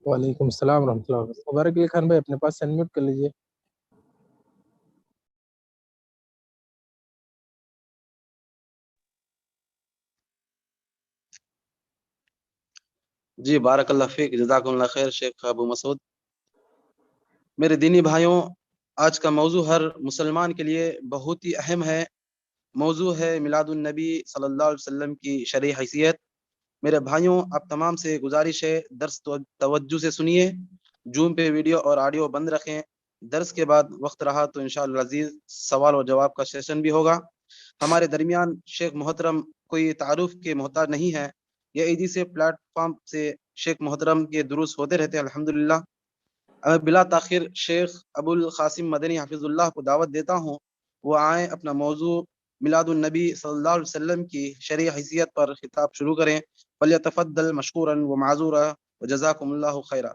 وعلیکم السلام ورحمۃ اللہ وبرکاتہ۔ مبارک علی خان بھائی اپنے پاس سے انمیوٹ کر لیجیے۔ جی بارک اللہ فیک، جزاکم اللہ خیر شیخ ابو مسعود۔ میرے دینی بھائیوں، آج کا موضوع ہر مسلمان کے لیے بہت ہی اہم ہے۔ موضوع ہے میلاد النبی صلی اللہ علیہ وسلم کی شرعی حیثیت۔ میرے بھائیوں، آپ تمام سے گزارش ہے درس توجہ سے سنیے، زوم پہ ویڈیو اور آڈیو بند رکھیں۔ درس کے بعد وقت رہا تو انشاءاللہ العزیز سوال و جواب کا سیشن بھی ہوگا۔ ہمارے درمیان شیخ محترم کوئی تعارف کے محتاج نہیں ہے، یہ ایجی سے پلیٹ فارم سے شیخ محترم کے دروس ہوتے رہتے ہیں الحمدللہ۔ بلا تاخیر شیخ ابو القاسم مدنی حفظ اللہ کو دعوت دیتا ہوں، وہ آئیں اپنا موضوع میلاد النبی صلی اللہ علیہ وسلم کی شرعی حیثیت پر خطاب شروع کریں۔ فلیتفضل مشکورا ومعذورا وجزاکم اللہ خیرا۔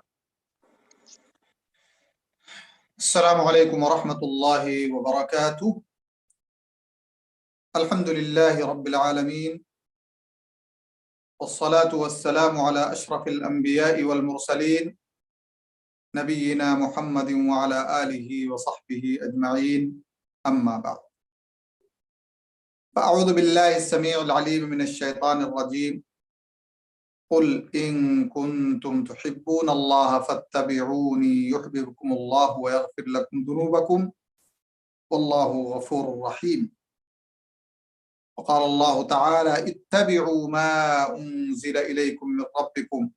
السلام علیکم ورحمۃ اللہ وبرکاتہ۔ الحمد للہ رب العالمین، والصلاة والسلام على اشرف الانبیاء والمرسلین، نبینا محمد وعلى آلہ وصحبہ اجمعین، اما بعد۔ فاعوذ باللہ السمیع العلیم من الشیطان الرجیم، قل ان کنتم تحبون اللہ فاتبعونی یحببکم اللہ ویغفر لکم ذنوبکم واللہ غفور رحیم۔ وقال اللہ تعالی اتبعوا ما انزل الیکم من ربکم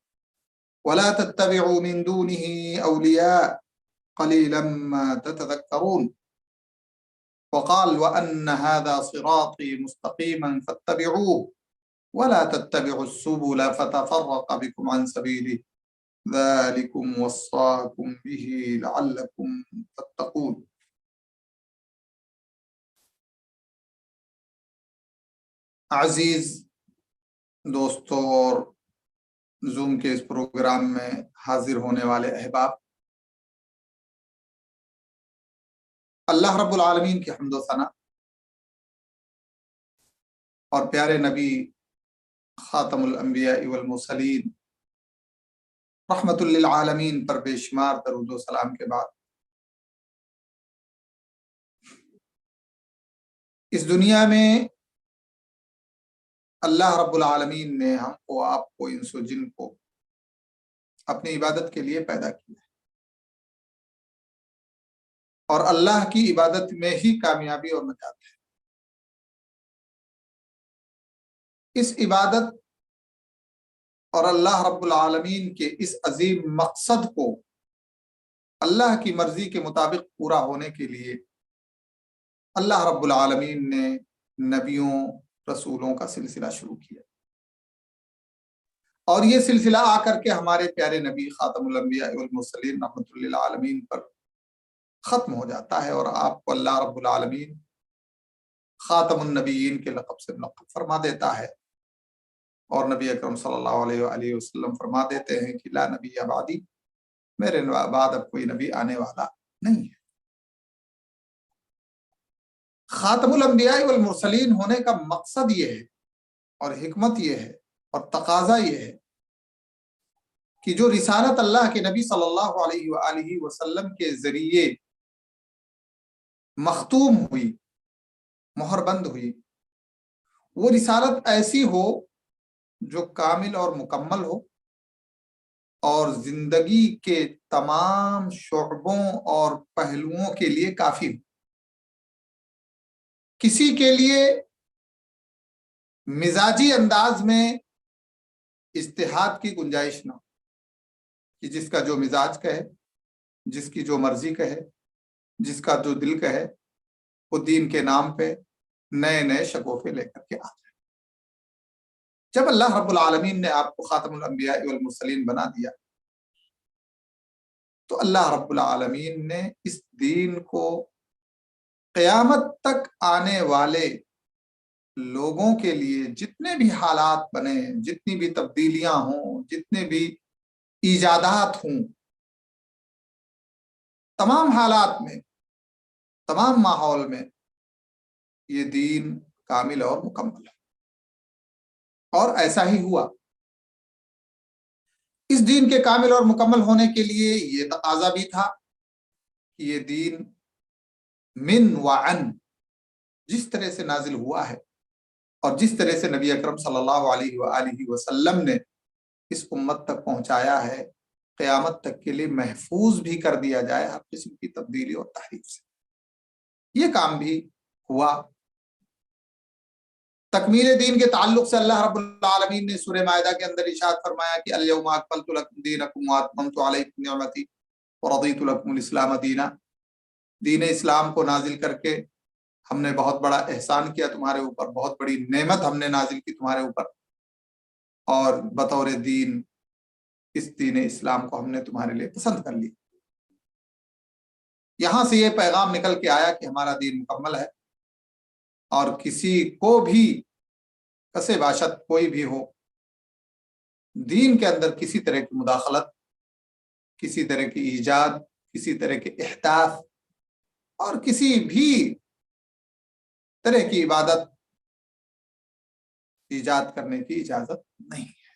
ولا تتبعوا من دونه اولیاء قلیلا ما تتذکرون۔ وقال وان هذا صراطی مستقیما فاتبعوه ولا تتبعوا السبل فتفرق بكم عن سبيله ذلكم وصاكم به لعلكم تتقون۔ عزیز دوستوں اور زوم کے اس پروگرام میں حاضر ہونے والے احباب، اللہ رب العالمین کی حمد و ثنا اور پیارے نبی خاتم الانبیاء والمرسلین رحمت للعالمین پر بے شمار درود و سلام کے بعد، اس دنیا میں اللہ رب العالمین نے ہم کو، آپ کو، انس و جن کو اپنی عبادت کے لیے پیدا کیا ہے، اور اللہ کی عبادت میں ہی کامیابی اور نجات ہے۔ اس عبادت اور اللہ رب العالمین کے اس عظیم مقصد کو اللہ کی مرضی کے مطابق پورا ہونے کے لیے اللہ رب العالمین نے نبیوں، رسولوں کا سلسلہ شروع کیا، اور یہ سلسلہ آ کر کے ہمارے پیارے نبی خاتم الانبیاء والمرسلین رحمت للعالمین پر ختم ہو جاتا ہے، اور آپ کو اللہ رب العالمین خاتم النبیین کے لقب سے منعقد فرما دیتا ہے، اور نبی اکرم صلی اللہ علیہ وآلہ وسلم فرما دیتے ہیں کہ لا نبی بعدی، میرے بعد اب کوئی نبی آنے والا نہیں ہے۔ خاتم الانبیاء والمرسلین ہونے کا مقصد یہ ہے اور حکمت یہ ہے اور تقاضا یہ ہے کہ جو رسالت اللہ کے نبی صلی اللہ علیہ وآلہ وسلم کے ذریعے مختوم ہوئی، مہر بند ہوئی، وہ رسالت ایسی ہو جو کامل اور مکمل ہو، اور زندگی کے تمام شعبوں اور پہلوؤں کے لیے کافی ہو۔ کسی کے لیے مزاجی انداز میں اجتہاد کی گنجائش نہ ہو کہ جس کا جو مزاج کہے، جس کی جو مرضی کہے، جس کا جو دل کہے، وہ دین کے نام پہ نئے نئے شگوفے لے کر کے آتے ہیں۔ جب اللہ رب العالمین نے آپ کو خاتم الانبیاء والمرسلین بنا دیا تو اللہ رب العالمین نے اس دین کو قیامت تک آنے والے لوگوں کے لیے جتنے بھی حالات بنے، جتنی بھی تبدیلیاں ہوں، جتنے بھی ایجادات ہوں، تمام حالات میں، تمام ماحول میں یہ دین کامل اور مکمل ہے، اور ایسا ہی ہوا۔ اس دین کے کامل اور مکمل ہونے کے لیے یہ تقاضا بھی تھا کہ یہ دین من وعن جس طرح سے نازل ہوا ہے اور جس طرح سے نبی اکرم صلی اللہ علیہ وآلہ وسلم نے اس امت تک پہنچایا ہے، قیامت تک کے لیے محفوظ بھی کر دیا جائے ہر قسم کی تبدیلی اور تحریف سے۔ یہ کام بھی ہوا۔ تکمیل دین کے تعلق سے اللہ رب العالمین نے سورہ مائدہ کے اندر ارشاد فرمایا کہ الیوم اکملت لکم دینکم واتممت علیکم نعمتی ورضیت لکم الاسلام دینا۔ دین اسلام کو نازل کر کے ہم نے بہت بڑا احسان کیا تمہارے اوپر، بہت بڑی نعمت ہم نے نازل کی تمہارے اوپر، اور بطور دین اس دین اسلام کو ہم نے تمہارے لیے پسند کر لی۔ یہاں سے یہ پیغام نکل کے آیا کہ ہمارا دین مکمل ہے، اور کسی کو بھی کسے باشد کوئی بھی ہو دین کے اندر کسی طرح کی مداخلت، کسی طرح کی ایجاد، کسی طرح کے احداث اور کسی بھی طرح کی عبادت ایجاد کرنے کی اجازت نہیں ہے۔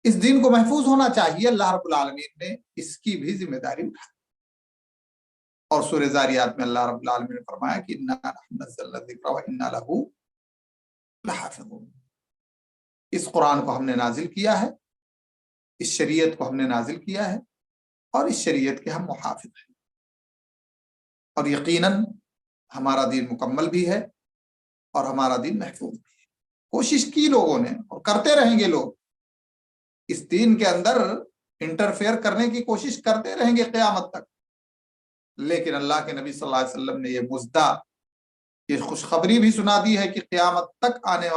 اس دین کو محفوظ ہونا چاہیے، اللہ رب العالمین نے اس کی بھی ذمہ داری اٹھائی، اور سورہ زاریات میں اللہ رب العالمین نے فرمایا کہ اِنَّا نَحْنُ نَزَّلْنَا الذِّکْرَ وَإِنَّا لَهُ لَحَافِظُونَ۔ اس قرآن کو ہم نے نازل کیا ہے، اس شریعت کو ہم نے نازل کیا ہے، اور اس شریعت کے ہم محافظ ہیں، اور یقیناً ہمارا دین مکمل بھی ہے اور ہمارا دین محفوظ بھی ہے۔ کوشش کی لوگوں نے اور کرتے رہیں گے، لوگ اس دین کے اندر انٹرفیئر کرنے کی کوشش کرتے رہیں گے قیامت تک، لیکن اللہ کے نبی صلی اللہ علیہ وسلم نے یہ مژدہ، یہ خوشخبری بھی سنا دی ہے کہ قیامت تک آنے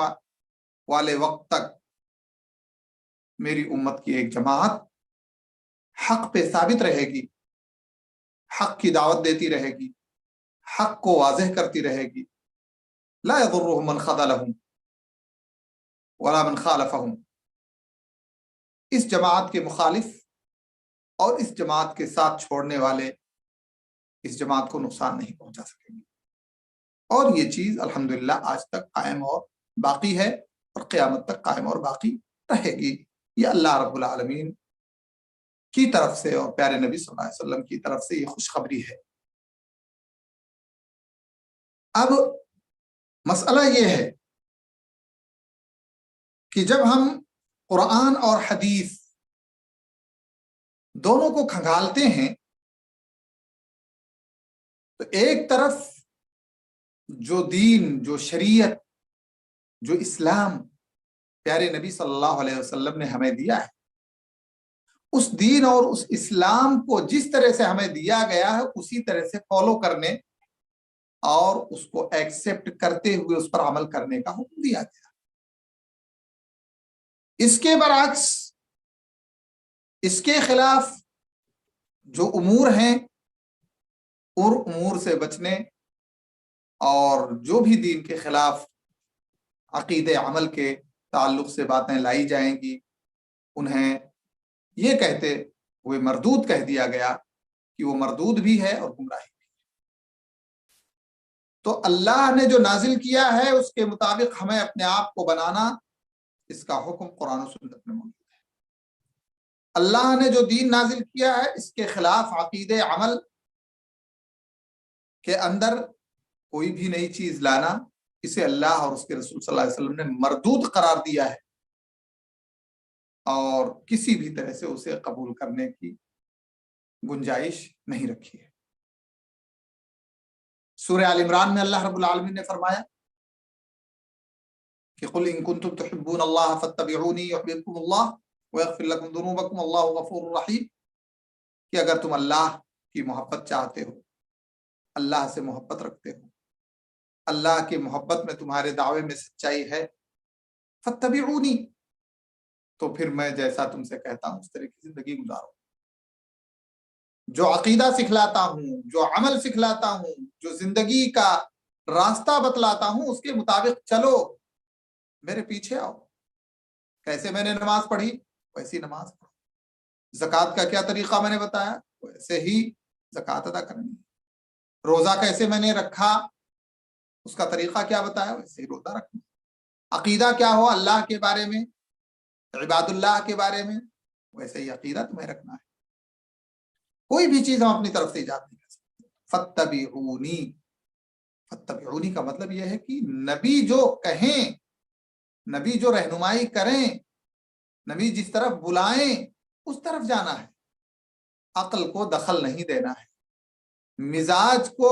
والے وقت تک میری امت کی ایک جماعت حق پہ ثابت رہے گی، حق کی دعوت دیتی رہے گی، حق کو واضح کرتی رہے گی۔ لا يضرهم من خذلهم ولا من خالفهم۔ اس جماعت کے مخالف اور اس جماعت کے ساتھ چھوڑنے والے اس جماعت کو نقصان نہیں پہنچا سکیں گے، اور یہ چیز الحمدللہ آج تک قائم اور باقی ہے، اور قیامت تک قائم اور باقی رہے گی۔ یہ اللہ رب العالمین کی طرف سے اور پیارے نبی صلی اللہ علیہ وسلم کی طرف سے یہ خوشخبری ہے۔ اب مسئلہ یہ ہے کہ جب ہم قرآن اور حدیث دونوں کو کھنگالتے ہیں تو ایک طرف جو دین، جو شریعت، جو اسلام پیارے نبی صلی اللہ علیہ وسلم نے ہمیں دیا ہے، اس دین اور اس اسلام کو جس طرح سے ہمیں دیا گیا ہے اسی طرح سے فالو کرنے اور اس کو ایکسپٹ کرتے ہوئے اس پر عمل کرنے کا حکم دیا گیا۔ اس کے برعکس، اس کے خلاف جو امور ہیں اور امور سے بچنے، اور جو بھی دین کے خلاف عقید عمل کے تعلق سے باتیں لائی جائیں گی انہیں یہ کہتے ہوئے مردود کہہ دیا گیا کہ وہ مردود بھی ہے اور گمراہی بھی ہے۔ تو اللہ نے جو نازل کیا ہے اس کے مطابق ہمیں اپنے آپ کو بنانا، اس کا حکم قرآن و سنت میں موجود ہے۔ اللہ نے جو دین نازل کیا ہے اس کے خلاف عقید عمل کے اندر کوئی بھی نئی چیز لانا، اسے اللہ اور اس کے رسول صلی اللہ علیہ وسلم نے مردود قرار دیا ہے، اور کسی بھی طرح سے اسے قبول کرنے کی گنجائش نہیں رکھی ہے۔ سورہ آل عمران میں اللہ رب العالمین نے فرمایا کہ قل ان کنتم تحبون اللہ فاتبعونی یحببکم اللہ ویغفر لکم ذنوبکم اللہ غفور رحیم، کہ اگر تم اللہ کی محبت چاہتے ہو، اللہ سے محبت رکھتے ہو، اللہ کی محبت میں تمہارے دعوے میں سچائی ہے، فاتبعونی، تو پھر میں جیسا تم سے کہتا ہوں اس طرح کی زندگی گزارو، جو عقیدہ سکھلاتا ہوں، جو عمل سکھلاتا ہوں، جو زندگی کا راستہ بتلاتا ہوں اس کے مطابق چلو، میرے پیچھے آؤ۔ کیسے میں نے نماز پڑھی ویسی نماز پڑھو، زکوٰۃ کا کیا طریقہ میں نے بتایا ویسے ہی زکوٰۃ ادا کرنی، روزہ کیسے میں نے رکھا اس کا طریقہ کیا بتایا ویسے ہی روزہ رکھنا، عقیدہ کیا ہو اللہ کے بارے میں عباد اللہ کے بارے میں ویسے ہی عقیدہ تمہیں رکھنا ہے. کوئی بھی چیز ہم اپنی طرف سے ایجاد نہیں کر سکتے. فاتبعونی، فاتبعونی کا مطلب یہ ہے کہ نبی جو کہیں، نبی جو رہنمائی کریں، نبی جس طرف بلائیں اس طرف جانا ہے. عقل کو دخل نہیں دینا ہے، مزاج کو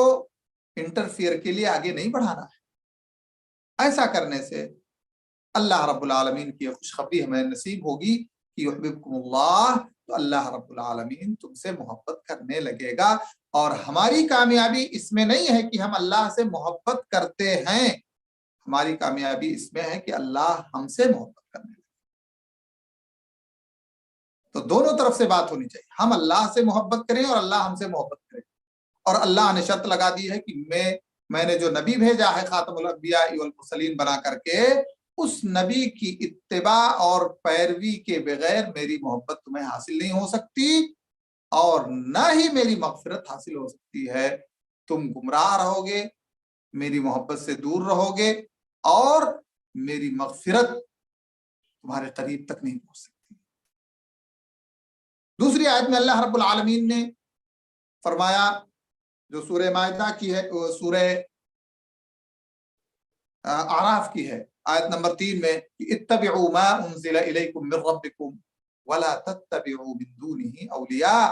انٹرفیئر کے لیے آگے نہیں بڑھانا ہے. ایسا کرنے سے اللہ رب العالمین کی خوشخبری ہمیں نصیب ہوگی کہ یحببکم اللہ، تو اللہ رب العالمین تم سے محبت کرنے لگے گا. اور ہماری کامیابی اس میں نہیں ہے کہ ہم اللہ سے محبت کرتے ہیں، ہماری کامیابی اس میں ہے کہ اللہ ہم سے محبت کرنے لگے. تو دونوں طرف سے بات ہونی چاہیے، ہم اللہ سے محبت کریں اور اللہ ہم سے محبت کرے. اور اللہ نے شرط لگا دی ہے کہ میں نے جو نبی بھیجا ہے خاتم الانبیاء والمرسلین بنا کر کے، اس نبی کی اتباع اور پیروی کے بغیر میری محبت تمہیں حاصل نہیں ہو سکتی، اور نہ ہی میری مغفرت حاصل ہو سکتی ہے. تم گمراہ رہو گے، میری محبت سے دور رہو گے، اور میری مغفرت تمہارے قریب تک نہیں پہنچ سکتی. دوسری آیت میں اللہ رب العالمین نے فرمایا، جو سورہ مائدہ کی ہے، سورہ اعراف کی ہے، آیت نمبر 3 میں، اتبعوا ما انزل الیکم من ربکم ولا تتبعوا من دونه اولیاء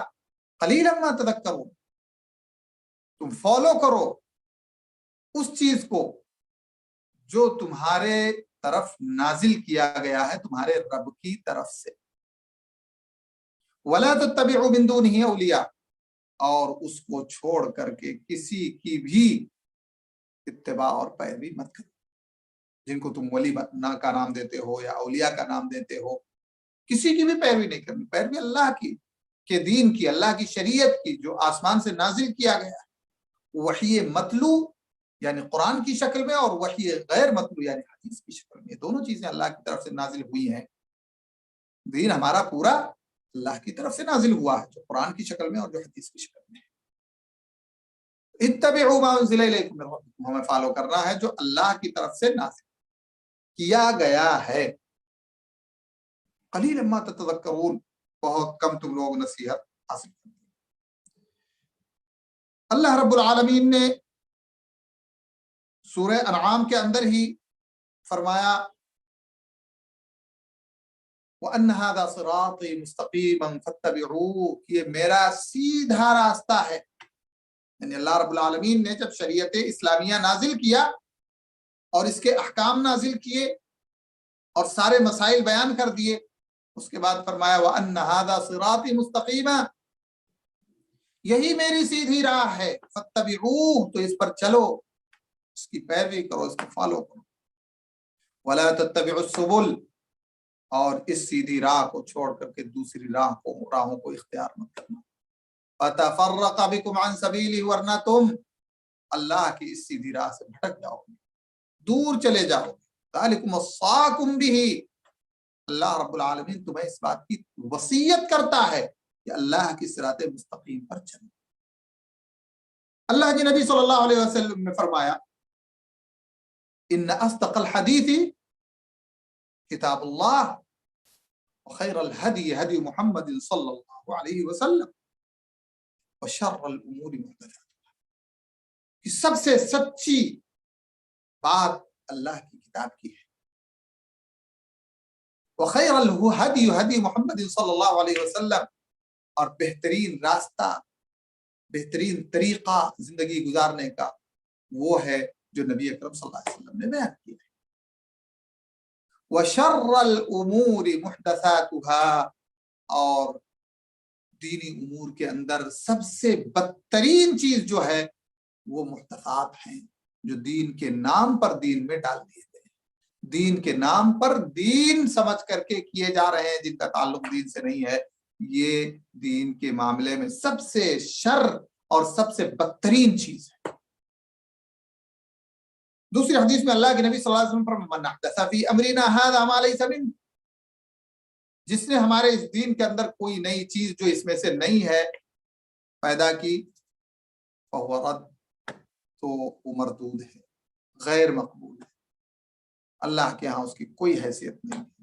قلیلا ما تذکرون. تم فالو کرو اس چیز کو جو تمہارے طرف نازل کیا گیا ہے تمہارے رب کی طرف سے. ولا تتبعوا من دونه اولیاء، اور اس کو چھوڑ کر کے کسی کی بھی اتباع اور پیروی مت کرو. جن کو تم ولی کا نام دیتے ہو یا اولیاء کا نام دیتے ہو، کسی کی بھی پیروی نہیں کرنی. پیروی اللہ کی کے دین کی، اللہ کی شریعت کی جو آسمان سے نازل کیا گیا ہے، وحی متلو یعنی قرآن کی شکل میں، اور وحی غیر متلو یعنی حدیث کی شکل میں. دونوں چیزیں اللہ کی طرف سے نازل ہوئی ہیں. دین ہمارا پورا اللہ کی طرف سے نازل ہوا ہے، جو قرآن کی شکل میں اور جو حدیث کی شکل میں ہے. اتبعوا ما انزل الیکم من ربکم، ہمیں فالو کرنا ہے جو اللہ کی طرف سے نازل کیا گیا ہے. قلیلا ما تتذکرون، بہت کم تم لوگ نصیحت حاصل کرتے ہیں. اللہ رب العالمین نے سورہ انعام کے اندر ہی فرمایا، وَأَنَّ هَذَا صِرَاطِي مُسْتَقِيمًا فَاتَّبِعُوهُ، یہ میرا سیدھا راستہ ہے. یعنی اللہ رب العالمین نے جب شریعت اسلامیہ نازل کیا اور اس کے احکام نازل کیے اور سارے مسائل بیان کر دیے، اس کے بعد فرمایا وَأَنَّ هَذَا صِرَاطِي مُسْتَقِيمًا، یہی میری سیدھی راہ ہے. فَاتَّبِعُوهُ، تو اس پر چلو، اس کی پیروی کرو، اس کو فالو کرو. وَلَا تَتَّبِعُوا السُّبُلَ، اور اس سیدھی راہ کو چھوڑ کر کے دوسری راہوں کو اختیار مت کرنا. فَتَفَرَّقَ بِكُمْ عَنْ سَبِيلِهِ، ورنہ تم اللہ کی اس سیدھی راہ سے بھٹک جاؤ گے، دور چلے جاؤ گے. ذَلِكُمْ وَصَّاكُمْ بِهِ، اللہ رب العالمین تمہیں اس بات کی وصیت کرتا ہے کہ اللہ کی صراط مستقیم پر چلو. اللہ کے نبی صلی اللہ علیہ وسلم نے فرمایا، ان اصدق الحدیث کتاب اللہ وخیر الہدی ہدی محمد صلی اللہ علیہ وسلم وشر الامور محدثاتها، کہ سب سے سچی بات اللہ کی کتاب کی ہے. وخیر الہدی ہدی محمد صلی اللہ علیہ وسلم، اور بہترین راستہ، بہترین طریقہ زندگی گزارنے کا وہ ہے جو نبی اکرم صلی اللہ علیہ وسلم نے بیان کیا ہے. وَشَرَّ الْأُمُورِ مُحْدَثَاتُهَا، اور دینی امور کے اندر سب سے بدترین چیز جو ہے وہ محدثات ہیں، جو دین کے نام پر دین میں ڈال دیے گئے، دین کے نام پر دین سمجھ کر کے کیے جا رہے ہیں، جن کا تعلق دین سے نہیں ہے. یہ دین کے معاملے میں سب سے شر اور سب سے بدترین چیز ہے. دوسری حدیث میں اللہ کے نبی صلی اللہ علیہ وسلم فرمایا، من احدث فی امرنا هذا ما ليس منه، جس نے ہمارے اس دین کے اندر کوئی نئی چیز جو اس میں سے نہیں ہے پیدا کی، فهو رد، تو وہ مردود ہے، غیر مقبول ہے، اللہ کے ہاں اس کی کوئی حیثیت نہیں ہے.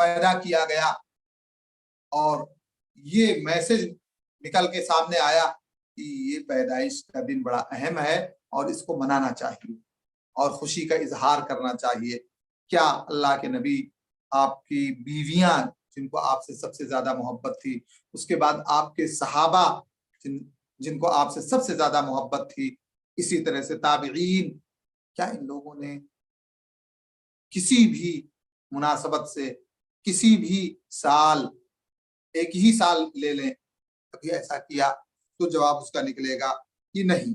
پیدا کیا گیا اور یہ میسج نکل کے سامنے آیا کہ یہ پیدائش کا دن بڑا اہم ہے اور اس کو منانا چاہیے اور خوشی کا اظہار کرنا چاہیے۔ کیا اللہ کے نبی، آپ کی بیویاں جن کو آپ سے سب سے زیادہ محبت تھی، اس کے بعد آپ کے صحابہ جن کو آپ سے سب سے زیادہ محبت تھی، اسی طرح سے تابعین، کیا ان لوگوں نے کسی بھی مناسبت سے کسی بھی سال، ایک ہی سال لے لیں، کبھی ایسا کیا؟ تو جواب اس کا نکلے گا کہ نہیں۔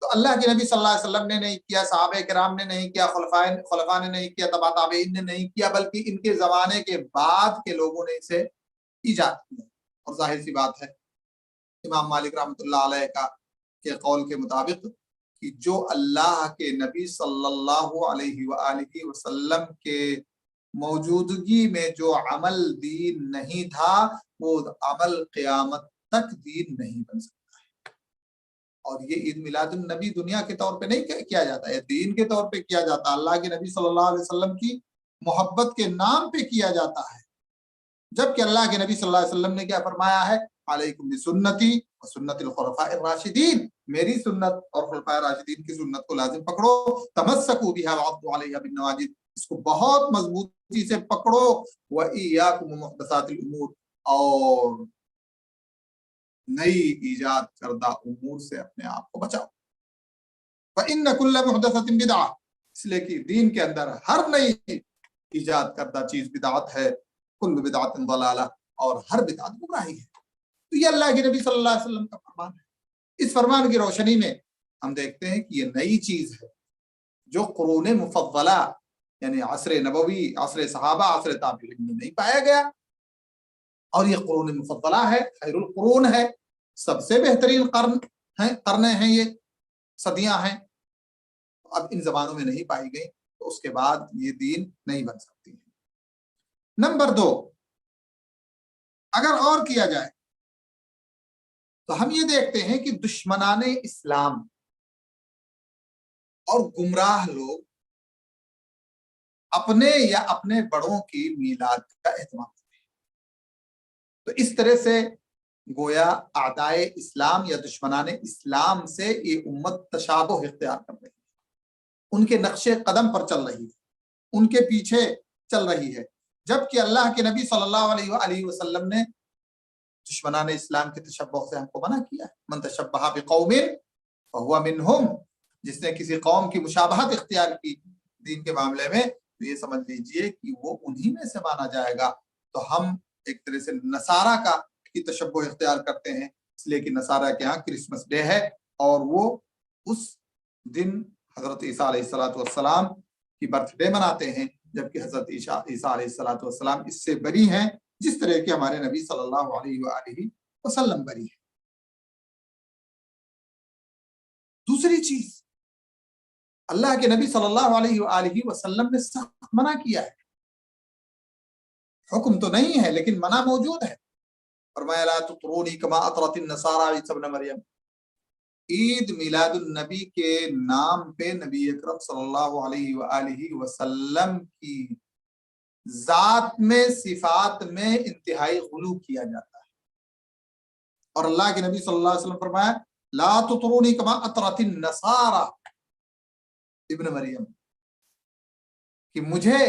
تو اللہ کے نبی صلی اللہ علیہ وسلم نے نہیں کیا، صحابہ کرام نے نہیں کیا، خلفاء نے نہیں کیا، تبع تابعین نے نہیں کیا، بلکہ ان کے زمانے کے بعد کے لوگوں نے اسے ایجاد کیا۔ اور ظاہر سی بات ہے امام مالک رحمۃ اللہ علیہ کے قول کے مطابق کہ جو اللہ کے نبی صلی اللہ علیہ وآلہ وسلم کے موجودگی میں جو عمل دین نہیں تھا، وہ عمل قیامت تک دین نہیں بن سکتا۔ اور یہ عید میلاد النبی دنیا کے طور پہ نہیں کیا جاتا ہے، دین کے طور پہ کیا جاتا ہے، اللہ کے نبی صلی اللہ علیہ وسلم کی محبت کے نام پہ کیا جاتا ہے۔ جبکہ اللہ کے نبی صلی اللہ علیہ وسلم نے کیا فرمایا ہے؟ علیکم بسنتی و سنت الخلفاء الراشدین، میری سنت اور خلفاء راشدین کی سنت کو لازم پکڑو، تمسکوا بها وعضوا علیها بالنواجذ، اس کو بہت مضبوطی سے پکڑو، وإیاکم ومحدثات الامور، اور نئی ایجاد کردہ امور سے اپنے آپ کو بچاؤ۔ فإن كل محدثة بدعة، اس لیے کہ دین کے اندر ہر نئی ایجاد کردہ چیز بدعت ہے، کل بدعت ضلالہ، اور ہر بدعت گمراہی ہے۔ تو یہ اللہ کے نبی صلی اللہ علیہ وسلم کا فرمان ہے۔ اس فرمان کی روشنی میں ہم دیکھتے ہیں کہ یہ نئی چیز ہے جو قرون مفضلہ یعنی عصر نبوی، عصر صحابہ، عصر تابعین میں نہیں پایا گیا، اور یہ قرون مفضلہ ہے، خیر القرون ہے، سب سے بہترین قرنیں ہیں، یہ صدیاں ہیں۔ اب ان زبانوں میں نہیں پائی گئی تو اس کے بعد یہ دین نہیں بن سکتی ہے۔ نمبر 2، اگر اور کیا جائے تو ہم یہ دیکھتے ہیں کہ دشمنان اسلام اور گمراہ لوگ اپنے یا اپنے بڑوں کی میلاد کا اہتمام کرتے ہیں۔ تو اس طرح سے گویا اعدائے اسلام یا دشمنان اسلام سے یہ امت تشابہ اختیار کر رہی ہے، ان کے نقش قدم پر چل رہی ہے، ان کے پیچھے چل رہی ہے، جبکہ اللہ کے نبی صلی اللہ علیہ وآلہ وسلم نے دشمنان اسلام کے تشبہ سے ہم کو منع کیا ہے۔ من تشبہ بقوم فہو منہم، جس نے کسی قوم کی مشابہت اختیار کی دین کے معاملے میں تو یہ سمجھ لیجئے کہ وہ انہی میں سے مانا جائے گا۔ تو ہم ایک طرح سے نصارہ کی تشبہ اختیار کرتے ہیں، اس لیے کہ نصارہ کے ہاں کرسمس ڈے ہے اور وہ اس دن حضرت عیسیٰ علیہ السلام کی برتھ ڈے مناتے ہیں، جبکہ حضرت عیسیٰ علیہ السلام اس سے بری ہیں، جس طرح کہ ہمارے نبی صلی اللہ علیہ وآلہ وسلم بری ہے۔ دوسری چیز، اللہ کے نبی صلی اللہ علیہ وآلہ وسلم نے سخت منع کیا ہے، حکم تو نہیں ہے لیکن منع موجود ہے۔ فرمایا لا تطرونی کما اطرت النصارى عیسی ابن مریم، عید میلاد النبی کے نام پہ نبی اکرم صلی اللہ علیہ وآلہ وسلم کی ذات میں، صفات میں انتہائی غلو کیا جاتا ہے۔ اور اللہ کے نبی صلی اللہ علیہ وسلم فرمایا لا تطرونی کما اطرت النصارى ابن مریم، کہ مجھے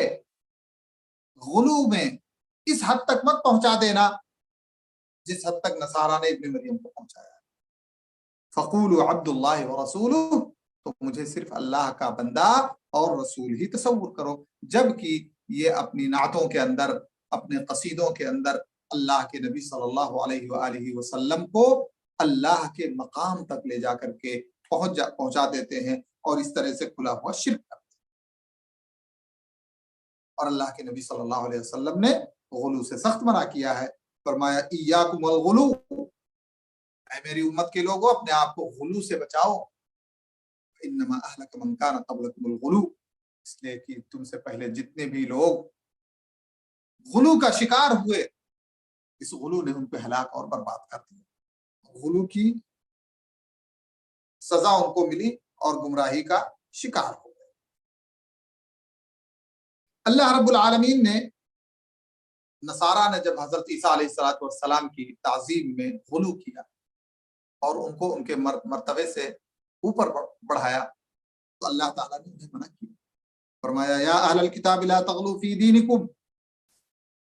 غلو میں اس حد تک مت پہنچا دینا جس حد تک نصارہ نے ابن مریم کو پہنچایا۔ فقولوا عبد اللہ ورسولہ، تو مجھے صرف اللہ کا بندہ اور رسول ہی تصور کرو، جبکہ یہ اپنی نعتوں کے اندر، اپنے قصیدوں کے اندر اللہ کے نبی صلی اللہ علیہ وآلہ وسلم کو اللہ کے مقام تک لے جا کر کے پہنچا دیتے ہیں، اور اس طرح سے کھلا ہوا شرک کرتے ہیں۔ اور اللہ کے نبی صلی اللہ علیہ وسلم نے غلو سے سخت منع کیا ہے۔ فرمایا ایاکم الغلو، اے میری امت کے لوگوں اپنے آپ کو غلو سے بچاؤ، انما اہلک من کان قبلکم الغلو، اس لیے کہ تم سے پہلے جتنے بھی لوگ غلو کا شکار ہوئے، اس غلو نے ان پہ ہلاک اور برباد کر دیا، غلو کی سزا ان کو ملی اور گمراہی کا شکار ہو گئے۔ اللہ رب العالمین نے نصارہ نے جب حضرت عیسیٰ علیہ السلام کی تعظیم میں غلو کیا اور ان کو ان کے مرتبے سے اوپر بڑھایا تو اللہ تعالیٰ نے انہیں منع کیا، فرمایا یا اہل الکتاب لا تغلو فی دینکم،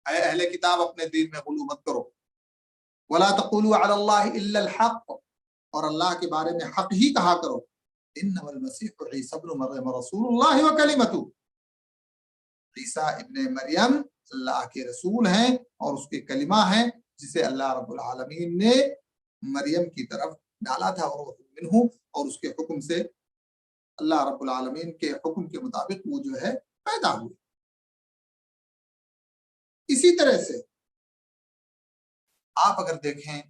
اے اہل کتاب اپنے دین میں غلو مت کرو، ولا تقولوا علی اللہ الا الحق، اور اللہ کے بارے میں حق ہی کہا کرو، انما المسیح عیسی ابن مریم رسول اللہ وکلمتہ، عیسیٰ ابن مریم اللہ کے رسول ہیں اور اس کے کلمہ ہیں جسے اللہ رب العالمین نے مریم کی طرف ڈالا تھا، اور اس کے حکم سے اللہ رب العالمین کے حکم کے مطابق وہ جو ہے پیدا ہوئے۔ اسی طرح سے آپ اگر دیکھیں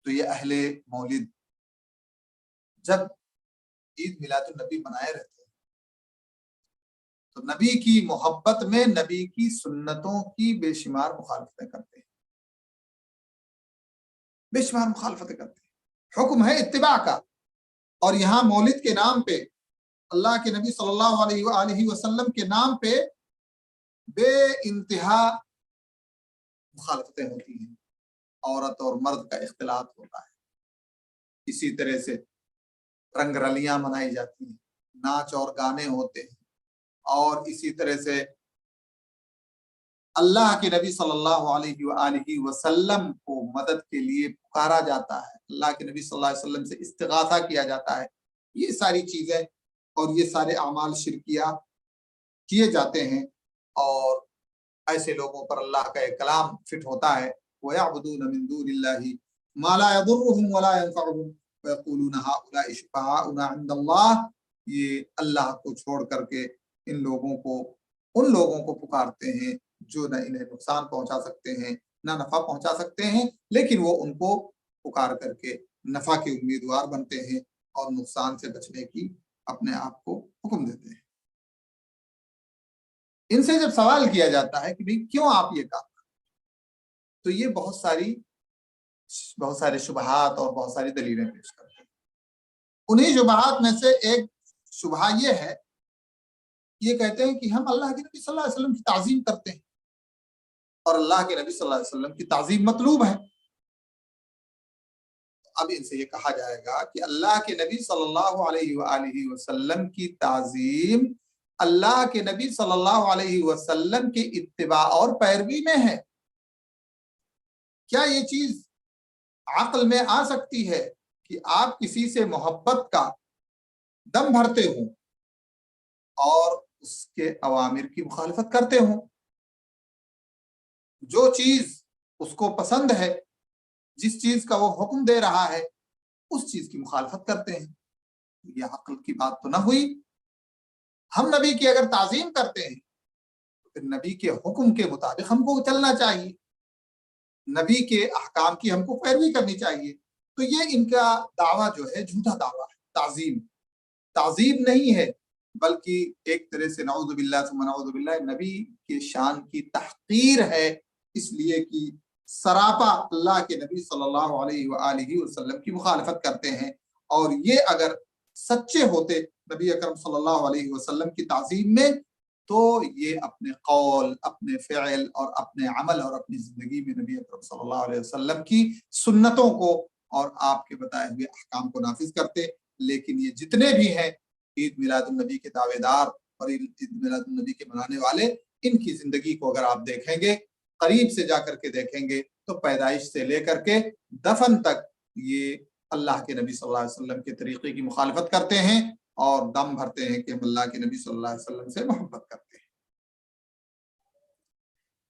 تو یہ اہل مولد جب عید میلاد النبی منائے رہتے ہیں تو نبی کی محبت میں نبی کی سنتوں کی بے شمار مخالفتیں کرتے ہیں، بے شمار مخالفتیں کرتے ہیں، حکم ہے اتباع کا، اور یہاں مولد کے نام پہ اللہ کے نبی صلی اللہ علیہ وآلہ وسلم کے نام پہ بے انتہا مخالفتیں ہوتی ہیں، عورت اور مرد کا اختلاط ہوتا ہے، اسی طرح سے رنگ رلیاں منائی جاتی ہیں، ناچ اور گانے ہوتے ہیں، اور اسی طرح سے اللہ کے نبی صلی اللہ علیہ وآلہ وسلم کو مدد کے لیے پکارا جاتا ہے، اللہ کے نبی صلی اللہ علیہ وسلم سے استغاثہ کیا جاتا ہے، یہ ساری چیزیں اور یہ سارے اعمال شرکیہ کیے جاتے ہیں، اور ایسے لوگوں پر اللہ کا ایک کلام فٹ ہوتا ہے وَيَعْبُدُونَ مِن دُونِ اللَّهِ مَا لَا يَضُرُّهُمْ وَلَا يَنفَعُهُمْ وَيَقُولُونَ هَؤُلَاءِ شُفَعَاؤُنَا عِندَ اللَّهِ، یہ اللہ کو چھوڑ کر کے ان لوگوں کو پکارتے ہیں جو نہ انہیں نقصان پہنچا سکتے ہیں نہ نفع پہنچا سکتے ہیں، لیکن وہ ان کو پکار کر کے نفع کے امیدوار بنتے ہیں اور نقصان سے بچنے کی اپنے آپ کو حکم دیتے ہیں۔ ان سے جب سوال کیا جاتا ہے کہ بھئی کیوں آپ یہ کام کرتے ہیں، تو یہ بہت سارے شبہات اور بہت ساری دلیلیں پیش کرتے ہیں۔ انہی شبہات میں سے ایک شبہہ یہ ہے، یہ کہتے ہیں کہ ہم اللہ کے نبی صلی اللہ علیہ وسلم کی تعظیم کرتے ہیں اور اللہ کے نبی صلی اللہ علیہ وسلم کی تعظیم مطلوب ہے۔ اب ان سے یہ کہا جائے گا کہ اللہ کے نبی صلی اللہ علیہ وآلہ وسلم کی تعظیم اللہ کے نبی صلی اللہ علیہ وسلم کی اتباع اور پیروی میں ہے، کیا یہ چیز عقل میں آ سکتی ہے کہ آپ کسی سے محبت کا دم بھرتے ہوں اور اس کے اوامر کی مخالفت کرتے ہوں؟ جو چیز اس کو پسند ہے، جس چیز کا وہ حکم دے رہا ہے، اس چیز کی مخالفت کرتے ہیں، یہ عقل کی بات تو نہ ہوئی۔ ہم نبی کی اگر تعظیم کرتے ہیں تو پھر نبی کے حکم کے مطابق ہم کو چلنا چاہیے، نبی کے احکام کی ہم کو پیروی کرنی چاہیے۔ تو یہ ان کا دعویٰ جو ہے جھوٹا دعویٰ ہے، تعظیم نہیں ہے، بلکہ ایک طرح سے نعوذ باللہ ثم نعوذ باللہ نبی کے شان کی تحقیر ہے، اس لیے کہ سراپا اللہ کے نبی صلی اللہ علیہ وآلہ وسلم کی مخالفت کرتے ہیں، اور یہ اگر سچے ہوتے نبی اکرم صلی اللہ علیہ وسلم کی تعظیم میں تو یہ اپنے قول، اپنے فعل اور اپنے عمل اور اپنی زندگی میں نبی اکرم صلی اللہ علیہ وسلم کی سنتوں کو اور آپ کے بتائے ہوئے احکام کو نافذ کرتے۔ لیکن یہ جتنے بھی ہیں عید میلاد النبی کے دعوے دار اور عید میلاد النبی کے منانے والے، ان کی زندگی کو اگر آپ دیکھیں گے، قریب سے جا کر کے دیکھیں گے، تو پیدائش سے لے کر کے دفن تک یہ اللہ کے نبی صلی اللہ علیہ وسلم کے طریقے کی مخالفت کرتے ہیں اور دم بھرتے ہیں کہ ہم اللہ کے نبی صلی اللہ علیہ وسلم سے محبت کرتے ہیں۔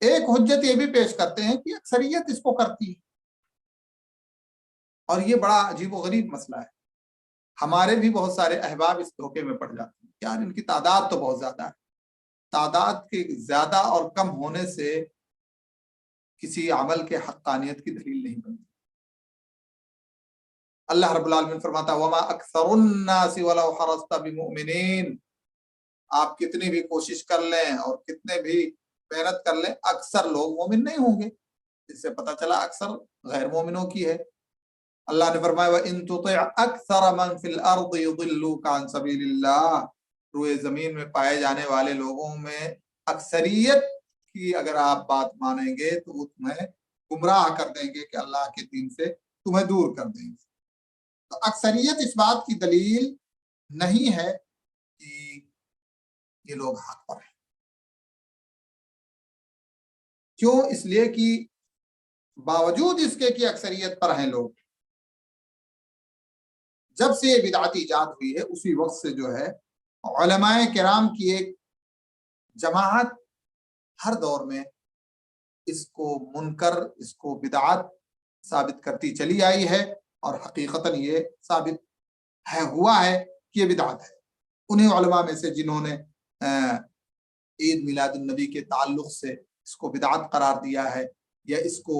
ایک حجت یہ بھی پیش کرتے ہیں کہ اکثریت اس کو کرتی ہے، اور یہ بڑا عجیب و غریب مسئلہ ہے۔ ہمارے بھی بہت سارے احباب اس دھوکے میں پڑ جاتے ہیں، یار ان کی تعداد تو بہت زیادہ ہے۔ تعداد کے زیادہ اور کم ہونے سے کسی عمل کے حقانیت کی دلیل نہیں بنتی۔ اللہ رب العالمین فرماتا وما اکثر الناس ولو حرصت بمؤمنین، آپ کتنی بھی کوشش کر لیں اور کتنے بھی محنت کر لیں، اکثر لوگ مومن نہیں ہوں گے۔ اس سے پتہ چلا اکثر غیر مومنوں کی ہے۔ اللہ نے فرمایا وَإِن تُطِعْ أَكْثَرَ مَنْ فِي الْأَرْضِ يُضِلُّوكَ عَنْ سَبِيلِ اللَّهِ، روئے زمین میں پائے جانے والے لوگوں میں اکثریت کی اگر آپ بات مانیں گے تو وہ تمہیں گمراہ کر دیں گے کہ اللہ کے دین سے تمہیں دور کر دیں گے۔ تو اکثریت اس بات کی دلیل نہیں ہے کہ یہ لوگ حق پر ہیں۔ کیوں؟ اس لیے کہ باوجود اس کے کہ اکثریت پر ہیں لوگ، جب سے یہ بدعت ایجاد ہوئی ہے اسی وقت سے جو ہے علماء کرام کی ایک جماعت ہر دور میں اس کو منکر، اس کو بدعت ثابت کرتی چلی آئی ہے، اور حقیقتاً یہ ثابت ہوا ہے کہ یہ بدعت ہے۔ انہیں علماء میں سے جنہوں نے عید میلاد النبی کے تعلق سے اس کو بدعت قرار دیا ہے یا اس کو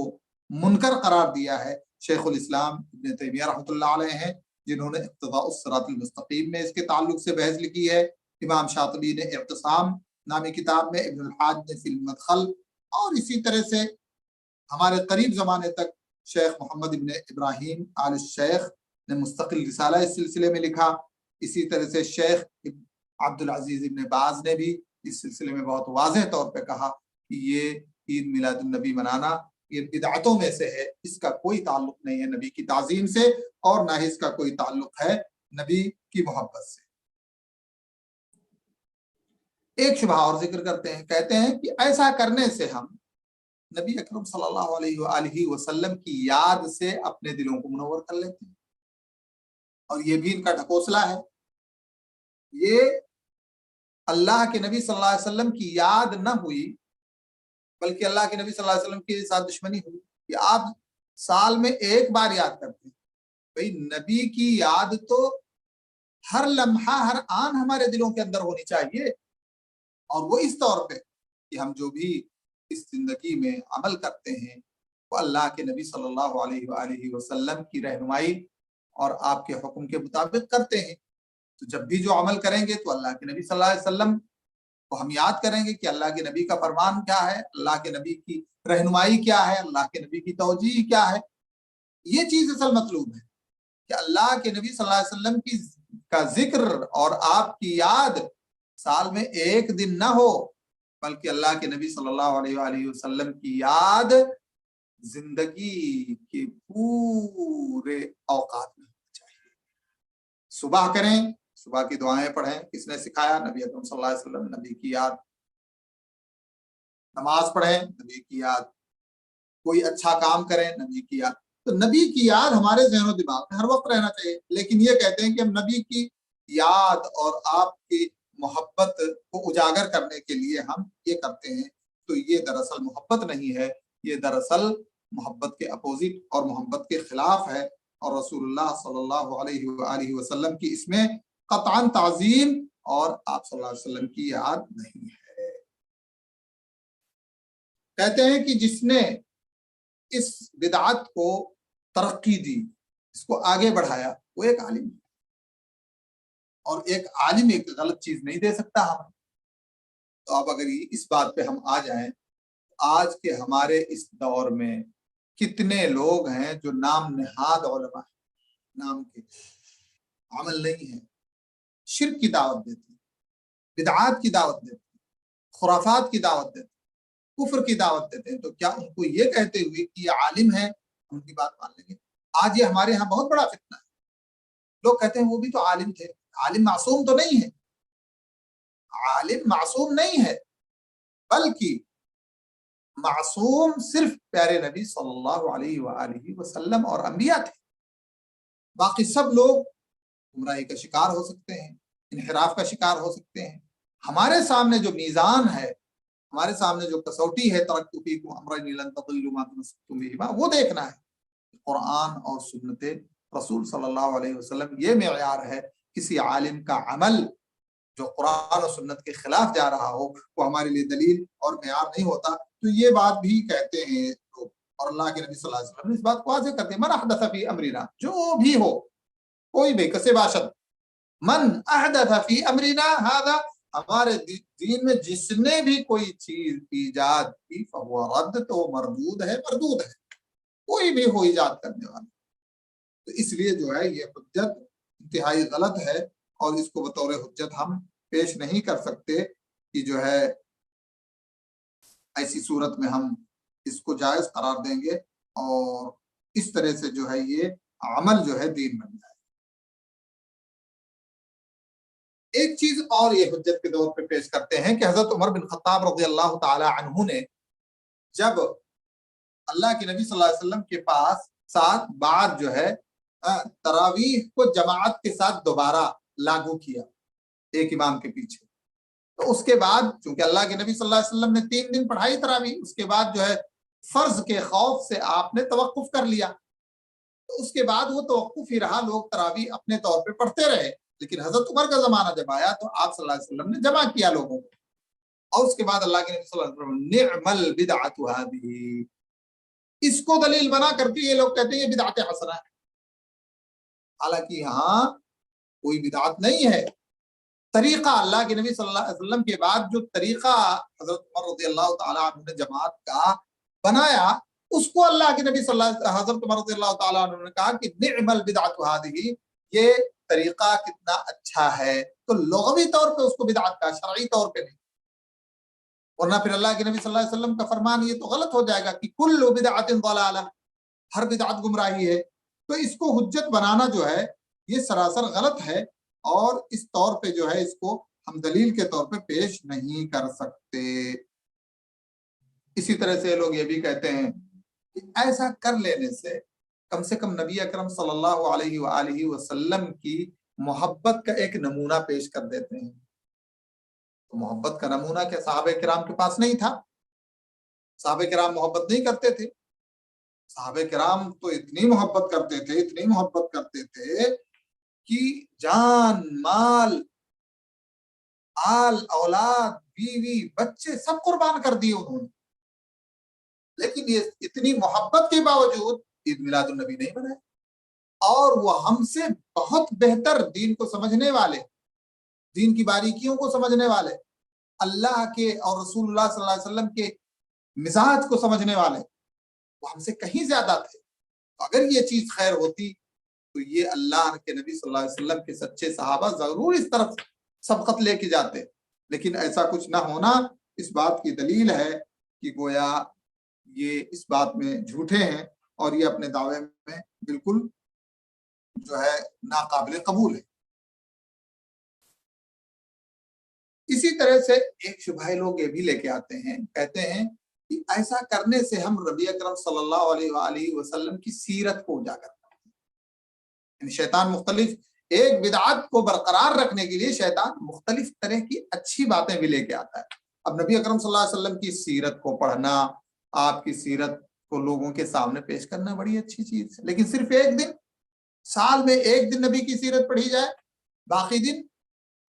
منکر قرار دیا ہے، شیخ الاسلام ابن تیمیہ رحمۃ اللہ علیہ ہیں، جنہوں نے اقتضاء الصراط المستقیم میں اس کے تعلق سے بحث لکھی ہے، امام شاطبی نے اعتصام نامی کتاب میں، ابن الحاج نے فی المدخل، اور اسی طرح سے ہمارے قریب زمانے تک شیخ محمد ابن ابراہیم آل الشیخ نے مستقل رسالہ اس سلسلے میں لکھا۔ اسی طرح سے شیخ عبد العزیز ابن باز نے بھی اس سلسلے میں بہت واضح طور پہ کہا کہ یہ عید میلاد النبی منانا یہ بدعتوں میں سے ہے، اس کا کوئی تعلق نہیں ہے نبی کی تعظیم سے، اور نہ ہی اس کا کوئی تعلق ہے نبی کی محبت سے۔ ایک شبہ اور ذکر کرتے ہیں، کہتے ہیں کہ ایسا کرنے سے ہم نبی اکرم صلی اللہ علیہ وآلہ وسلم کی یاد سے اپنے دلوں کو منور کر لیتے ہیں، اور یہ بھی ان کا ڈھکوسلا ہے۔ یہ اللہ کے نبی صلی اللہ علیہ وسلم کی یاد نہ ہوئی، بلکہ اللہ کے نبی صلی اللہ علیہ وسلم کے ساتھ دشمنی ہوئی کہ آپ سال میں ایک بار یاد کرتے ہیں۔ بھئی نبی کی یاد تو ہر لمحہ ہر آن ہمارے دلوں کے اندر ہونی چاہیے، اور وہ اس طور پہ کہ ہم جو بھی اس زندگی میں عمل کرتے ہیں وہ اللہ کے نبی صلی اللہ علیہ وآلہ وسلم کی رہنمائی اور آپ کے حکم کے مطابق کرتے ہیں۔ تو جب بھی جو عمل کریں گے تو اللہ کے نبی صلی اللہ علیہ وسلم کو ہم یاد کریں گے کہ اللہ کے نبی کا فرمان کیا ہے، اللہ کے نبی کی رہنمائی کیا ہے، اللہ کے نبی کی توجیہ کیا ہے۔ یہ چیز اصل مطلوب ہے کہ اللہ کے نبی صلی اللہ علیہ وسلم کا ذکر اور آپ کی یاد سال میں ایک دن نہ ہو، بلکہ اللہ کے نبی صلی اللہ علیہ وآلہ وسلم کی یاد زندگی کے پورے اوقات میں ہونا چاہیے۔ صبح کریں، صبح کی دعائیں پڑھیں، کس نے سکھایا؟ نبی اکرم صلی اللہ علیہ وسلم، نبی کی یاد۔ نماز پڑھیں، نبی کی یاد۔ کوئی اچھا کام کریں، نبی کی یاد۔ تو نبی کی یاد ہمارے ذہن و دماغ میں ہر وقت رہنا چاہیے، لیکن یہ کہتے ہیں کہ ہم نبی کی یاد اور آپ کی محبت کو اجاگر کرنے کے لیے ہم یہ کرتے ہیں، تو یہ دراصل محبت نہیں ہے، یہ دراصل محبت کے اپوزٹ اور محبت کے خلاف ہے، اور رسول اللہ صلی اللہ علیہ وآلہ وسلم کی اس میں قطعاً تعظیم اور آپ صلی اللہ علیہ وسلم کی یاد نہیں ہے۔ کہتے ہیں کہ جس نے اس بدعت کو ترقی دی، اس کو آگے بڑھایا، وہ ایک عالم ہے، اور ایک عالم ایک غلط چیز نہیں دے سکتا ہم۔ تو اب اگر اس بات پہ ہم آ جائیں، آج کے ہمارے اس دور میں کتنے لوگ ہیں جو نام نہاد علماء ہیں، نام کے عمل نہیں ہے، شرک کی دعوت دیتے ہیں، بدعات کی دعوت دیتے ہیں، خرافات کی دعوت دیتے ہیں، کفر کی دعوت دیتے ہیں، تو کیا ان کو یہ کہتے ہوئے کہ یہ عالم ہے ان کی بات مان لیں گے؟ آج یہ ہمارے ہاں بہت بڑا فتنہ ہے۔ لوگ کہتے ہیں وہ بھی تو عالم تھے۔ عالم معصوم تو نہیں ہے، عالم معصوم نہیں ہے، بلکہ معصوم صرف پیارے نبی صلی اللہ علیہ وآلہ وسلم اور انبیاء تھے۔ باقی سب لوگ گمراہی کا شکار ہو سکتے ہیں، انحراف کا شکار ہو سکتے ہیں۔ ہمارے سامنے جو میزان ہے، ہمارے سامنے جو کسوٹی ہے، ترکت فیکم امرین لن تضلوا ما تمسکتم بہما، وہ دیکھنا ہے۔ قرآن اور سنت رسول صلی اللہ علیہ وسلم یہ معیار ہے۔ کسی عالم کا عمل جو قرآن اور سنت کے خلاف جا رہا ہو وہ ہمارے لیے دلیل اور معیار نہیں ہوتا۔ تو یہ بات بھی کہتے ہیں لوگ، اور اللہ کے نبی صلی اللہ علیہ وسلم نے اس بات کو واضح کر دیا، من احدث فی امرنا، جو بھی ہو، کوئی بھی کسے باشد، من احدث فی امرنا ھذا، ہمارے دین میں جس نے بھی کوئی چیز ایجاد کی فہو رد، تو مردود ہے، مردود ہے، کوئی بھی ہو ایجاد کرنے والا۔ تو اس لیے جو ہے یہ حجت انتہائی غلط ہے، اور اس کو بطور حجت ہم پیش نہیں کر سکتے کہ جو ہے ایسی صورت میں ہم اس کو جائز قرار دیں گے اور اس طرح سے جو ہے یہ عمل جو ہے دین بن جائے۔ ایک چیز اور یہ حجت کے طور پہ پیش کرتے ہیں کہ حضرت عمر بن خطاب رضی اللہ تعالی عنہ نے جب اللہ کے نبی صلی اللہ علیہ وسلم کے پاس 7 بار جو ہے تراویح کو جماعت کے ساتھ دوبارہ لاگو کیا ایک امام کے پیچھے، تو اس کے بعد چونکہ اللہ کے نبی صلی اللہ علیہ وسلم نے 3 دن پڑھائی تراویح، اس کے بعد جو ہے فرض کے خوف سے آپ نے توقف کر لیا، تو اس کے بعد وہ توقف ہی رہا، لوگ تراویح اپنے طور پہ پڑھتے رہے، لیکن حضرت عمر کا زمانہ جب آیا تو آپ صلی اللہ علیہ وسلم نے جمع کیا لوگوں کو، اور اس کے بعد اللہ کے نبی صلی اللہ علیہ وسلم نعم البدعۃ هذه، اس کو دلیل بنا کر کے یہ لوگ کہتے ہیں یہ بدعت حسنہ ہے، حالانکہ یہاں کوئی بدعت نہیں ہے۔ طریقہ اللہ کے نبی صلی اللہ علیہ وسلم کے بعد جو طریقہ حضرت عمر رضی اللہ تعالیٰ عنہ نے جماعت کا بنایا، اس کو اللہ کے نبی صلی اللہ حضرت عمر رضی اللہ تعالیٰ عنہ نے کہا کہ نعم البدعۃ هذه، یہ طریقہ کتنا اچھا ہے، تو لغوی طور پہ اس کو بدعت کا، شرعی طور پہ نہیں، ورنہ پھر اللہ کے نبی صلی اللہ علیہ وسلم کا فرمان یہ تو غلط ہو جائے گا کہ کل بدعت ضلالہ، ہر بدعت گمراہی ہے، تو اس کو حجت بنانا جو ہے یہ سراسر غلط ہے، اور اس طور پہ جو ہے اس کو ہم دلیل کے طور پہ پیش نہیں کر سکتے۔ اسی طرح سے لوگ یہ بھی کہتے ہیں کہ ایسا کر لینے سے کم نبی اکرم صلی اللہ علیہ وآلہ وسلم کی محبت کا ایک نمونہ پیش کر دیتے ہیں، تو محبت کا نمونہ کیا صحابہ کرام کے پاس نہیں تھا؟ صحابہ کرام محبت نہیں کرتے تھے؟ صحابہ کرام تو اتنی محبت کرتے تھے کہ جان، مال، آل، اولاد، بیوی، بچے سب قربان کر دیے انہوں نے، لیکن یہ اتنی محبت کے باوجود عید میلاد النبی نہیں بنائے، اور وہ ہم سے بہت بہتر دین کو سمجھنے والے، دین کی باریکیوں کو سمجھنے والے، اللہ کے اور رسول اللہ صلی اللہ علیہ وسلم کے مزاج کو سمجھنے والے، وہ ہم سے کہیں زیادہ تھے۔ اگر یہ چیز خیر ہوتی تو یہ اللہ کے نبی صلی اللہ علیہ وسلم کے سچے صحابہ ضرور اس طرف سبقت لے کے جاتے، لیکن ایسا کچھ نہ ہونا اس بات کی دلیل ہے کہ گویا یہ اس بات میں جھوٹے ہیں اور یہ اپنے دعوے میں بالکل جو ہے ناقابل قبول ہے۔ اسی طرح سے ایک شبہ لوگ یہ بھی لے کے آتے ہیں، کہتے ہیں کہ ایسا کرنے سے ہم نبی اکرم صلی اللہ علیہ وآلہ وسلم کی سیرت کو اجاگر کرتے ہیں، یعنی شیطان مختلف ایک بدعت کو برقرار رکھنے کے لیے شیطان مختلف طرح کی اچھی باتیں بھی لے کے آتا ہے۔ اب نبی اکرم صلی اللہ علیہ وسلم کی سیرت کو پڑھنا، آپ کی سیرت کو لوگوں کے سامنے پیش کرنا بڑی اچھی چیز ہے، لیکن صرف ایک دن، سال میں ایک دن نبی کی سیرت پڑھی جائے، باقی دن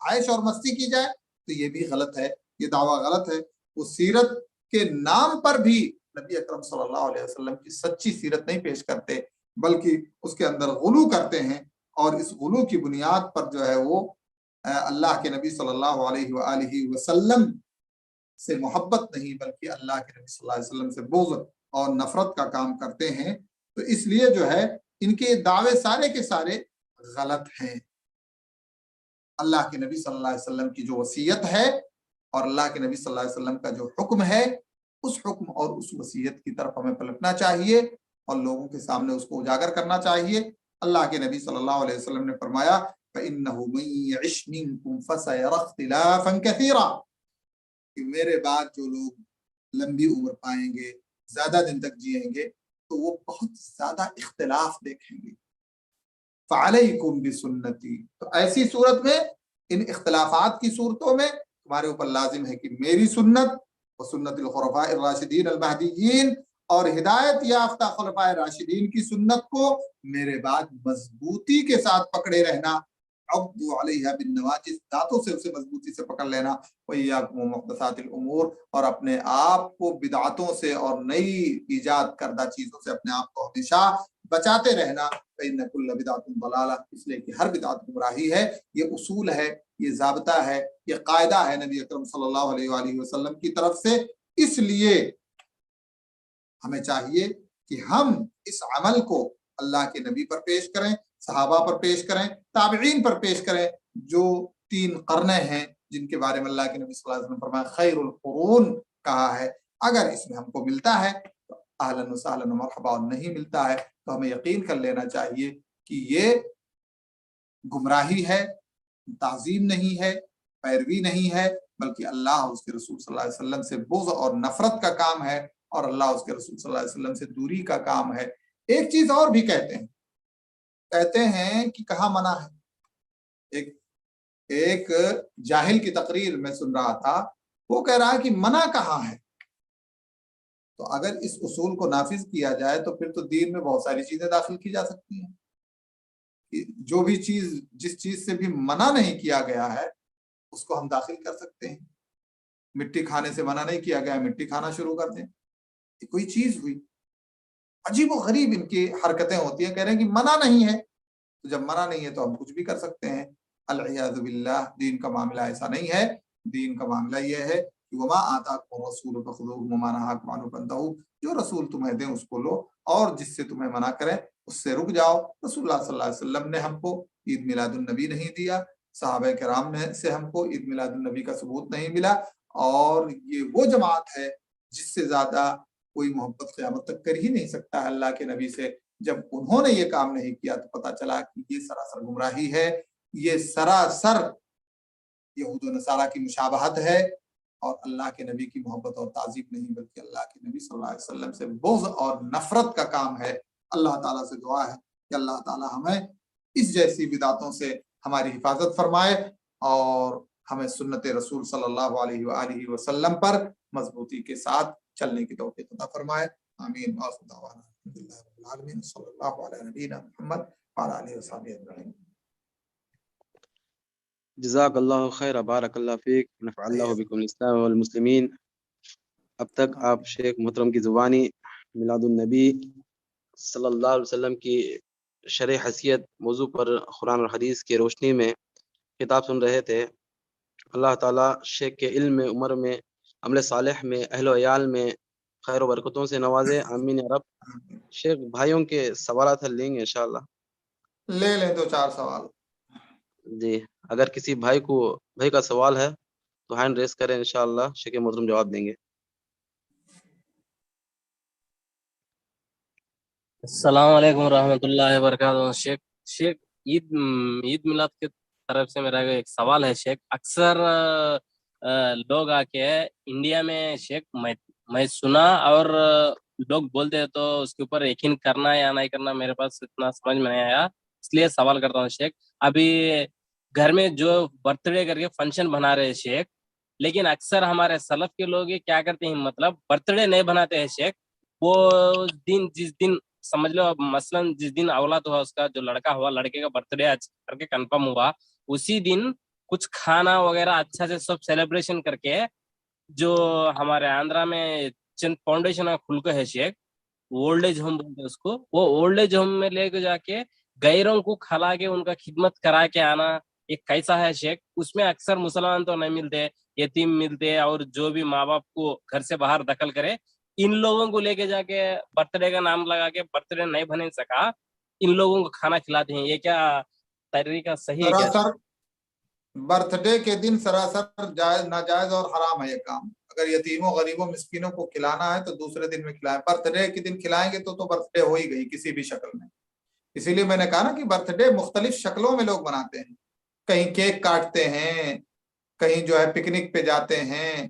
عائش اور مستی کی جائے، تو یہ بھی غلط ہے، یہ دعویٰ غلط ہے۔ وہ سیرت کے نام پر بھی نبی اکرم صلی اللہ علیہ وسلم کی سچی سیرت نہیں پیش کرتے، بلکہ اس کے اندر غلو کرتے ہیں، اور اس غلو کی بنیاد پر جو ہے وہ اللہ کے نبی صلی اللہ علیہ وآلہ وسلم سے محبت نہیں بلکہ اللہ کے نبی صلی اللہ علیہ وسلم سے بغض اور نفرت کا کام کرتے ہیں، تو اس لیے جو ہے ان کے دعوے سارے کے سارے غلط ہیں۔ اللہ کے نبی صلی اللہ علیہ وسلم کی جو وصیت ہے اور اللہ کے نبی صلی اللہ علیہ وسلم کا جو حکم ہے، اس حکم اور اس وصیت کی طرف ہمیں پلٹنا چاہیے اور لوگوں کے سامنے اس کو اجاگر کرنا چاہیے۔ اللہ کے نبی صلی اللہ علیہ وسلم نے فرمایا فَإِنَّهُ مَن يَعِشْ مِنكُمْ فَسَيَرَى اخْتِلَافًا كَثِيرًا، کہ میرے بعد جو لوگ لمبی عمر پائیں گے، زیادہ دن تک جئیں گے، تو وہ بہت زیادہ اختلاف دیکھیں گے۔ فَعَلَيْكُمْ بِسُنَّتِي، تو ایسی صورت میں، ان اختلافات کی صورتوں میں تمہارے اوپر لازم ہے کہ میری سنت و سنت الخلفاء الراشدین المہدیین، اور ہدایت یافتہ خلفائے راشدین کی سنت کو میرے بعد مضبوطی کے ساتھ پکڑے رہنا، عضوا علیہا بالنواجذ، دانتوں سے اسے مضبوطی سے پکڑ لینا، وإیاکم ومحدثات الامور، اور اپنے آپ کو بدعتوں سے اور نئی ایجاد کردہ چیزوں سے اپنے آپ کو ہمیشہ بچاتے رہنا، فإن کل بدعۃ ضلالہ، اس لیے کہ ہر بدعت گمراہی ہے۔ یہ اصول ہے، یہ ضابطہ ہے، یہ قاعدہ ہے نبی اکرم صلی اللہ علیہ وآلہ وسلم کی طرف سے۔ اس لیے ہمیں چاہیے کہ ہم اس عمل کو اللہ کے نبی پر پیش کریں، صحابہ پر پیش کریں، تابعین پر پیش کریں، جو 3 قرنیں ہیں جن کے بارے میں اللہ کے نبی صلی اللہ علیہ وسلم نے فرمایا خیر القرون کہا ہے۔ اگر اس میں ہم کو ملتا ہے تو اہلاً و سہلاً و مرحبا، اور نہیں ملتا ہے تو ہمیں یقین کر لینا چاہیے کہ یہ گمراہی ہے، تعظیم نہیں ہے، پیروی نہیں ہے، بلکہ اللہ اس کے رسول صلی اللہ علیہ وسلم سے بغض اور نفرت کا کام ہے، اور اللہ اس کے رسول صلی اللہ علیہ وسلم سے دوری کا کام ہے۔ ایک چیز اور بھی کہتے ہیں کہ کہاں منع ہے۔ ایک جاہل کی تقریر میں سن رہا تھا، وہ کہہ رہا ہے کہ منع کہاں ہے؟ تو اگر اس اصول کو نافذ کیا جائے تو پھر تو دین میں بہت ساری چیزیں داخل کی جا سکتی ہیں۔ جو بھی چیز، جس چیز سے بھی منع نہیں کیا گیا ہے اس کو ہم داخل کر سکتے ہیں۔ مٹی کھانے سے منع نہیں کیا گیا، مٹی کھانا شروع کر دیں، یہ کوئی چیز ہوئی۔ عجیب و غریب ان کی حرکتیں ہوتی ہیں، کہہ رہے ہیں کہ منع نہیں ہے، تو جب منع نہیں ہے تو ہم کچھ بھی کر سکتے ہیں۔ العیاذ باللہ، دین کا معاملہ ایسا نہیں ہے۔ دین کا معاملہ یہ ہے کہ وما آتاکم الرسول فخذوہ وما نہاکم عنہ فانتہوا، جو رسول تمہیں دیں اس کو لو، اور جس سے تمہیں منع کریں اس سے رک جاؤ۔ رسول اللہ صلی اللہ علیہ وسلم نے ہم کو عید میلاد النبی نہیں دیا، صحابہ کرام نے سے ہم کو عید میلاد النبی کا ثبوت نہیں ملا، اور یہ وہ جماعت ہے جس سے زیادہ کوئی محبت قیامت تک کر ہی نہیں سکتا ہے اللہ کے نبی سے۔ جب انہوں نے یہ کام نہیں کیا تو پتہ چلا کہ یہ سراسر گمراہی ہے، یہ سراسر یہود و نصارہ کی مشابہت ہے، اور اللہ کے نبی کی محبت اور تعظیم نہیں، بلکہ اللہ کے نبی صلی اللہ علیہ وسلم سے بغض اور نفرت کا کام ہے۔ اللہ تعالیٰ سے دعا ہے کہ اللہ تعالیٰ ہمیں اس جیسی بدعتوں سے ہماری حفاظت فرمائے، اور ہمیں سنت رسول صلی اللہ علیہ وآلہ وسلم پر مضبوطی کے ساتھ چلنے کی توفیق عطا فرمائے۔ آمین۔ وآخر دعوانا الحمدللہ رب العالمین، صلی اللہ علیہ نبینا محمد وعلی آلہ وصحبہ اجمعین۔ جزاک اللہ خیر، بارک اللہ فیک، نفع اللہ بکم الاسلام والمسلمین۔ اب تک آپ شیخ محترم کی زبانی میلاد النبی صلی اللہ علیہ وسلم کی شرح حیثیت موضوع پر قرآن اور حدیث کی روشنی میں خطاب سن رہے تھے۔ اللہ تعالیٰ شیخ کے علم میں، عمر میں، عمل صالح میں، اہل و عیال میں خیر و برکتوں سے نوازے، آمین یا رب۔ شیخ بھائیوں کے سوالات حل لیں گے انشاءاللہ؟ لے لیں دو چار سوال۔ جی، اگر کسی بھائی کا سوال ہے تو ہینڈ ریس کریں، انشاءاللہ شیخ محترم جواب دیں گے۔ السلام علیکم ورحمۃ اللہ وبرکاتہ۔ شیخ عید میلاد کی طرف سے میرا ایک سوال ہے شیخ۔ اکثر لوگ آ کے انڈیا میں شیخ میں سنا اور لوگ بولتے ہیں تو اس کے اوپر یقین کرنا یا نہیں کرنا میرے پاس اتنا سمجھ میں نہیں آیا، اس لیے سوال کرتا ہوں شیخ۔ ابھی گھر میں جو برتھ ڈے کر کے فنکشن بنا رہے ہیں شیخ، لیکن اکثر ہمارے سلف کے لوگ کیا کرتے ہیں، مطلب برتھ ڈے نہیں بناتے ہیں شیخ۔ وہ دن، جس دن سمجھ لو مثلاً جس دن اولاد ہوا، اس کا جو لڑکا ہوا، لڑکے کا برتھ ڈے کر کے کنفرم ہوا، اسی دن کچھ کھانا وغیرہ اچھا سے سب سیلیبریشن کر کے، جو ہمارے آندھرا میں چند فاؤنڈیشن کھل کے ہے شیخ، اولڈ ایج ہوم بولتے ہیں اس کو، وہ اولڈ ایج ہوم میں لے کے جا کے غیروں کو کھلا کے ان کا خدمت کرا کے آنا، ایک کیسا ہے شیخ؟ اس میں اکثر مسلمان تو نہیں ملتے، یتیم ملتے، اور جو بھی ماں باپ کو گھر سے باہر دخل کرے، ان لوگوں کو لے کے جا کے برتھ ڈے کا نام لگا کے برتھ ڈے نہیں بنے سکا، ان لوگوں کو کھانا کھلاتے ہیں۔ یہ کیا طریقہ صحیح ہے کیا؟ سراسر برتھ ڈے کے دن سراسر جائز، ناجائز اور حرام ہے یہ کام۔ اگر یتیموں، غریبوں، مسکینوں کو کھلانا ہے تو دوسرے دن میں کھلائیں۔ برتھ ڈے کے دن کھلائیں گے تو برتھ ڈے ہو ہی گئی کسی بھی شکل میں۔ اسی لیے میں نے کہا نا کہ برتھ ڈے مختلف شکلوں میں لوگ مناتے ہیں، کہیں کیک کاٹتے ہیں، کہیں جو ہے پکنک پہ جاتے ہیں،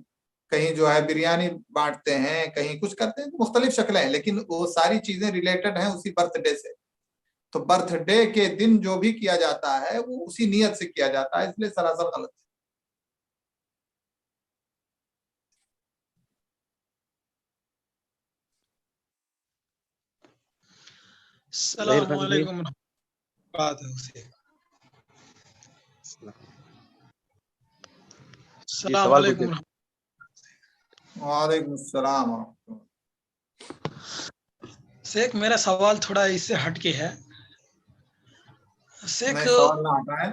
کہیں جو ہے بریانی بانٹتے ہیں، کہیں کچھ کرتے ہیں، مختلف شکلیں ہیں، لیکن وہ ساری چیزیں ریلیٹڈ ہیں اسی برتھ ڈے سے۔ تو برتھ ڈے کے دن جو بھی کیا جاتا ہے وہ اسی نیت سے کیا جاتا ہے، اس لیے سراسر غلط ہے۔ السلام علیکم السلام علیکم۔ وعلیکم السلام ورحمۃ اللہ۔ شیخ میرا سوال تھوڑا اس سے ہٹ کے ہے شیخ۔ سوال نہ ہٹائیں۔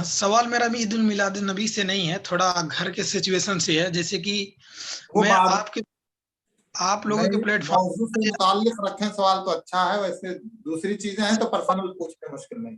سوال میرا بھی عید المیلاد النبی سے نہیں ہے، تھوڑا گھر کے سچویشن سے ہے۔ جیسے کہ میں آپ لوگوں کے پلیٹ فارم موضوع سے متعلق رکھیں سوال تو اچھا ہے، ویسے دوسری چیزیں ہیں تو پرسنل پوچھنے مشکل نہیں۔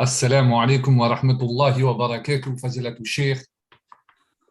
السلام عليكم ورحمة الله وبركاته فضيلة الشيخ.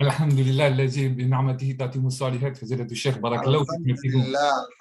الحمد لله الذي بنعمته تتم الصالحات فضيلة الشيخ بارك الله فيكم.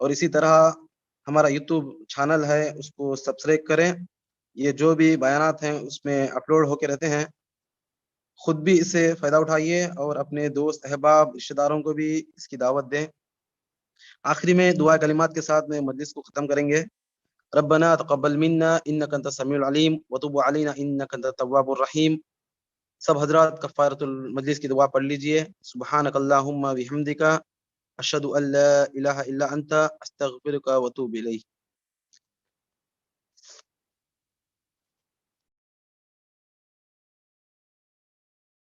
اور اسی طرح ہمارا یوٹیوب چینل ہے اس کو سبسکرائب کریں. یہ جو بھی بیانات ہیں اس میں اپلوڈ ہو کے رہتے ہیں. خود بھی اس سے فائدہ اٹھائیے اور اپنے دوست احباب رشتہ داروں کو بھی اس کی دعوت دیں. آخری میں دعا کلمات کے ساتھ میں مجلس کو ختم کریں گے. ربنا تقبل منا انك انت السميع العليم وتب علينا انك انت التواب الرحيم. سب حضرات کفارۃ المجلس کی دعا پڑھ لیجئے. سبحانك اللهم وبحمدك اشهد ان لا اله الا انت استغفرك واتوب الیک.